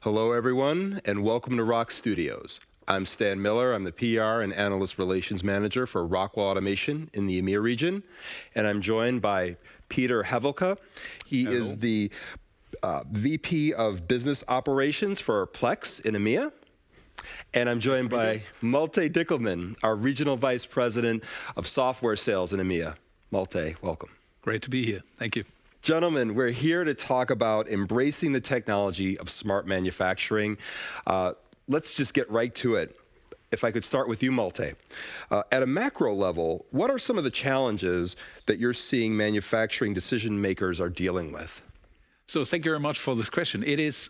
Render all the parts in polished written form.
Hello, everyone, and welcome to Rock Studios. I'm Stan Miller. I'm the PR and Analyst Relations Manager for Rockwell Automation in the EMEA region, and I'm joined by Petr Havelka. He is the VP of Business Operations for Plex in EMEA. And I'm joined by Malte Dieckelmann, our Regional Vice President of Software Sales in EMEA. Malte, welcome. Great to be here. Thank you. Gentlemen, we're here to talk about embracing the technology of smart manufacturing. Let's just get right to it. If I could start with you, Malte. At a macro level, what are some of the challenges that you're seeing manufacturing decision makers are dealing with? So thank you very much for this question. It is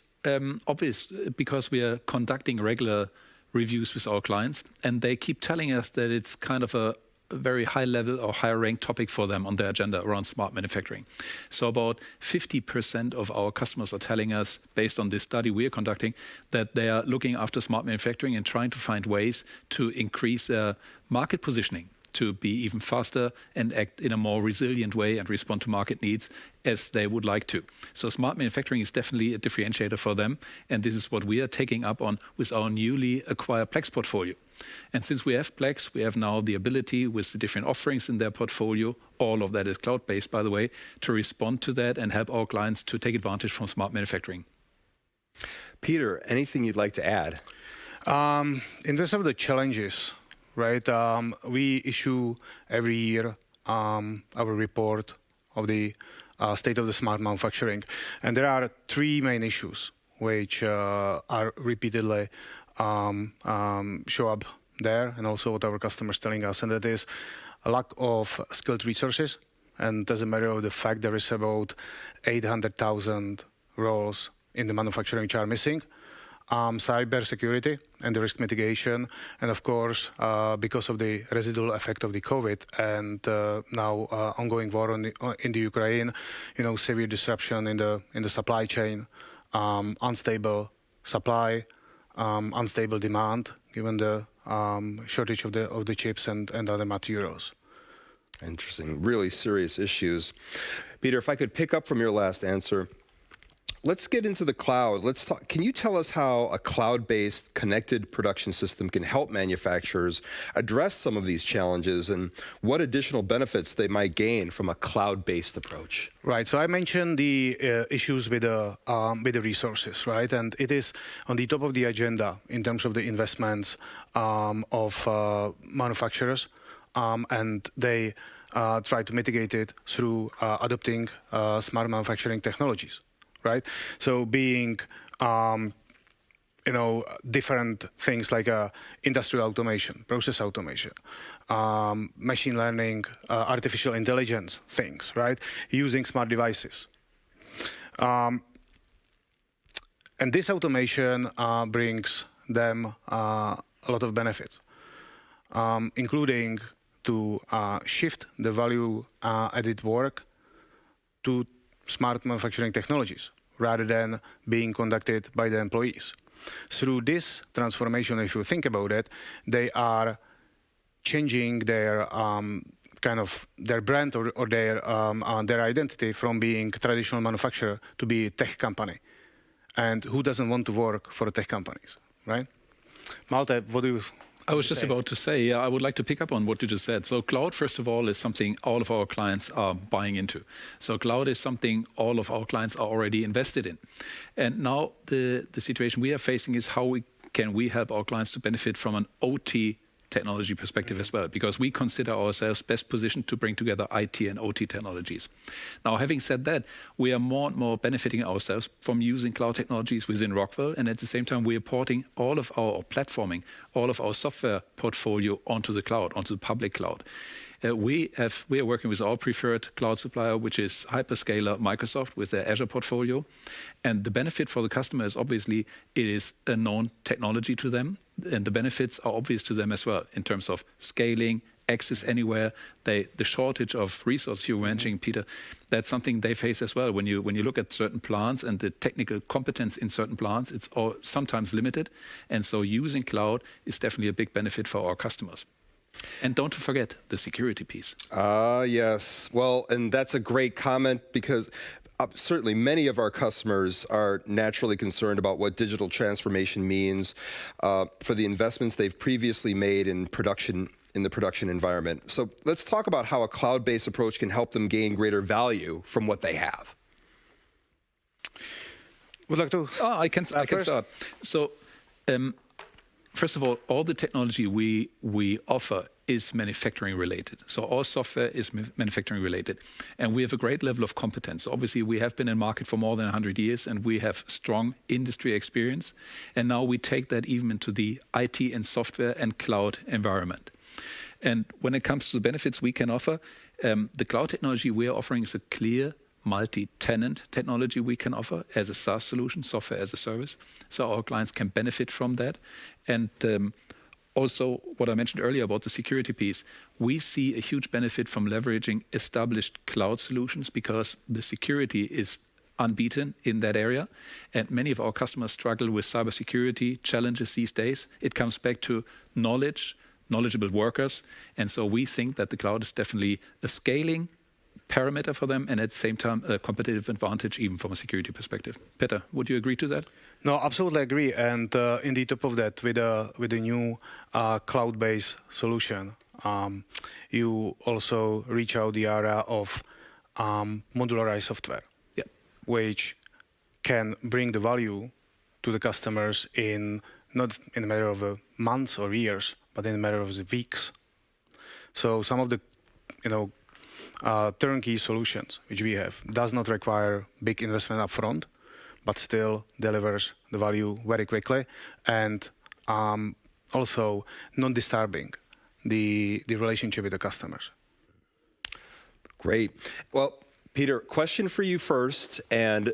obvious because we are conducting regular reviews with our clients, and they keep telling us that it's kind of a very high level or higher ranked topic for them on their agenda around smart manufacturing. So about 50% of our customers are telling us, based on this study we are conducting, that they are looking after smart manufacturing and trying to find ways to increase their market positioning, to be even faster and act in a more resilient way and respond to market needs as they would like to. So smart manufacturing is definitely a differentiator for them, and this is what we are taking up on with our newly acquired Plex portfolio. And since we have Plex, we have now the ability with the different offerings in their portfolio, all of that is cloud-based, by the way, to respond to that and help our clients to take advantage from smart manufacturing. Petr, anything you'd like to add? In terms of the challenges, right, we issue every year our report of the state of the smart manufacturing. And there are three main issues which are repeatedly show up there, and also what our customers telling us, and that is a lack of skilled resources. And as a matter of the fact, there is about 800,000 roles in the manufacturing which are missing. Cyber security and the risk mitigation, and of course, because of the residual effect of the COVID and now ongoing war in the Ukraine, severe disruption in the supply chain, unstable supply, unstable demand, given the shortage of the chips and other materials. Interesting, really serious issues. Petr, if I could pick up from your last answer, let's get into the cloud. Let's talk. Can you tell us how a cloud-based connected production system can help manufacturers address some of these challenges and what additional benefits they might gain from a cloud-based approach? Right. So I mentioned the issues with the resources, right? And it is on the top of the agenda in terms of the investments of manufacturers, and they try to mitigate it through adopting smart manufacturing technologies. Right, so being different things like industrial automation, process automation, machine learning, artificial intelligence things, right? Using smart devices, and this automation brings them a lot of benefits, including to shift the value added work to smart manufacturing technologies rather than being conducted by the employees. Through this transformation, if you think about it, they are changing their their brand or their identity from being traditional manufacturer to be a tech company. And who doesn't want to work for tech companies, right? Malte, what do you? I was just about to say, I would like to pick up on what you just said. So cloud, first of all, is something all of our clients are buying into. So cloud is something all of our clients are already invested in. And now the situation we are facing is how can we help our clients to benefit from an OT technology perspective as well, because we consider ourselves best positioned to bring together IT and OT technologies. Now, having said that, we are more and more benefiting ourselves from using cloud technologies within Rockwell, and at the same time, we are porting all of our platforming, all of our software portfolio onto the cloud, onto the public cloud. We are working with our preferred cloud supplier, which is hyperscaler Microsoft with their Azure portfolio. And the benefit for the customer is obviously it is a known technology to them, and the benefits are obvious to them as well in terms of scaling, access anywhere. The shortage of resources you were mentioning, Petr, that's something they face as well. When you look at certain plants and the technical competence in certain plants, it's sometimes limited. And so using cloud is definitely a big benefit for our customers. And don't forget the security piece. Yes. Well, and that's a great comment because certainly many of our customers are naturally concerned about what digital transformation means for the investments they've previously made in the production environment. So let's talk about how a cloud-based approach can help them gain greater value from what they have. Would like to? I can start. So, first of all the technology we offer is manufacturing related. So all software is manufacturing related. And we have a great level of competence. Obviously, we have been in market for more than 100 years and we have strong industry experience. And now we take that even into the IT and software and cloud environment. And when it comes to the benefits we can offer, the cloud technology we are offering is a clear multi-tenant technology we can offer as a SaaS solution, software as a service. So our clients can benefit from that. And also, what I mentioned earlier about the security piece, we see a huge benefit from leveraging established cloud solutions because the security is unbeaten in that area. And many of our customers struggle with cybersecurity challenges these days. It comes back to knowledgeable workers. And so we think that the cloud is definitely a scaling parameter for them and at the same time a competitive advantage even from a security perspective. Petr, would you agree to that? No, absolutely agree. And indeed, top of that, with a new cloud-based solution, you also reach out the area of modularized software, which can bring the value to the customers not in a matter of months or years, but in a matter of weeks. So some of the, turnkey solutions which we have does not require big investment upfront, but still delivers the value very quickly and also not disturbing the relationship with the customers. Great. Well, Peter, question for you first, and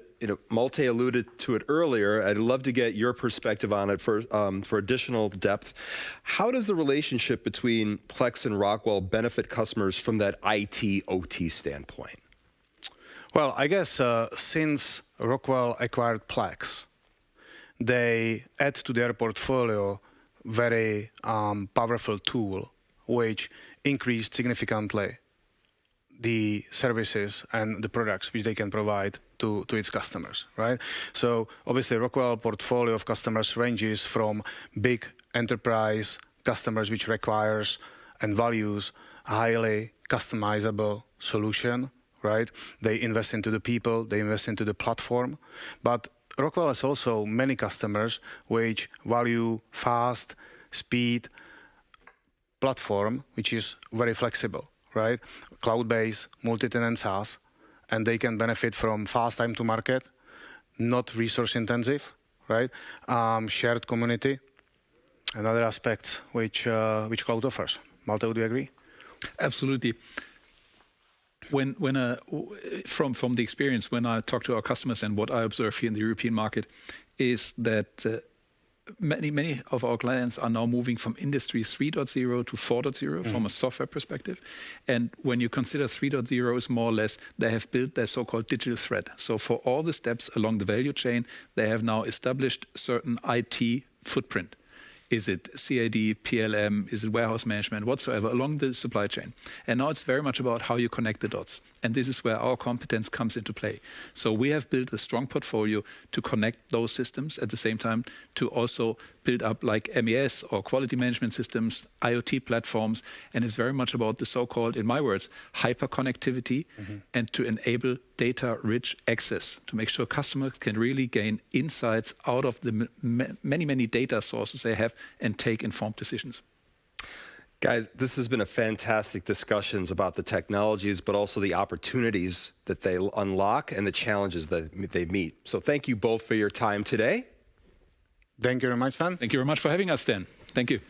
Malte alluded to it earlier. I'd love to get your perspective on it for additional depth. How does the relationship between Plex and Rockwell benefit customers from that IT/OT standpoint? Well, I guess since Rockwell acquired Plex, they add to their portfolio very powerful tool, which increased significantly the services and the products which they can provide to its customers, right? So obviously Rockwell portfolio of customers ranges from big enterprise customers which requires and values a highly customizable solution, right? They invest into the people, they invest into the platform. But Rockwell has also many customers which value fast, speed, platform, which is very flexible, right? Cloud-based, multi-tenant SaaS, and they can benefit from fast time to market, not resource intensive, right? Shared community, and other aspects which cloud offers. Malte, would you agree? Absolutely. From the experience, when I talk to our customers and what I observe here in the European market, is that many of our clients are now moving from Industry 3.0 to 4.0 from a software perspective. And when you consider 3.0 is more or less, they have built their so-called digital thread. So for all the steps along the value chain, they have now established certain IT footprint. Is it CAD, PLM, is it warehouse management, whatsoever, along the supply chain. And now it's very much about how you connect the dots. And this is where our competence comes into play. So we have built a strong portfolio to connect those systems at the same time to also build up like MES or quality management systems, IoT platforms. And it's very much about the so-called, in my words, hyper-connectivity and to enable data-rich access to make sure customers can really gain insights out of the many data sources they have and take informed decisions. Guys, this has been a fantastic discussions about the technologies, but also the opportunities that they unlock and the challenges that they meet. So thank you both for your time today. Thank you very much, Stan. Thank you very much for having us, Stan. Thank you.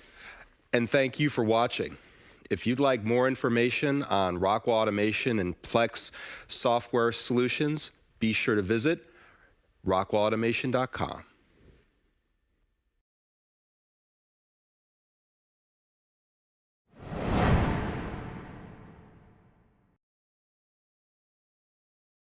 And thank you for watching. If you'd like more information on Rockwell Automation and Plex software solutions, be sure to visit rockwellautomation.com.